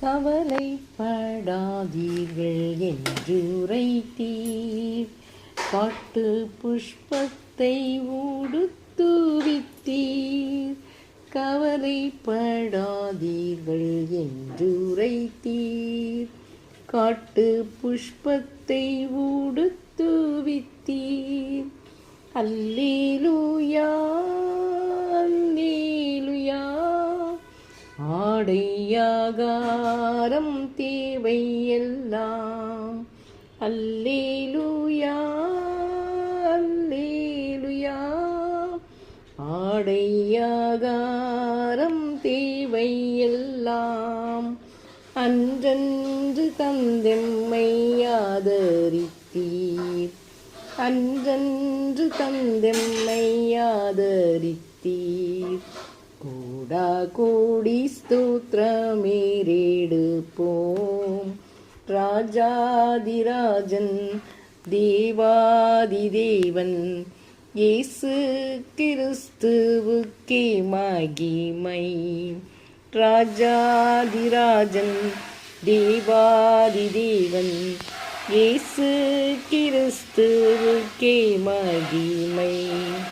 கவலைப்படாதீர்கள் என்றுரைத்தீர். காட்டு புஷ்பத்தை ஊடுத்துவித்தீர். கவலைப்படாதீர்கள் என்றுரைத்தீர். காட்டு புஷ்பத்தை ஊடுத்துவித்தீர். அல்லேலூயா அல்லேலூயா. ஆடையாகாரம் தேவை எல்லாம். அல்லேலூயா அல்லேலூயா. ஆடையாகாரம் தேவை எல்லாம். அன்றன்று தந்தெம்மை ஆதரித்தீர். அன்றன்று தந்தெம்மை ஆதரித்தீர். கூடா கூடி ஸ்தோத்திரமேறெடுப்போம். ராஜாதிராஜன் தேவாதிதேவன் இயேசு கிறிஸ்துவுக்கே மகிமை. ராஜாதிராஜன் தேவாதிதேவன் இயேசு கிறிஸ்துவுக்கே மகிமை.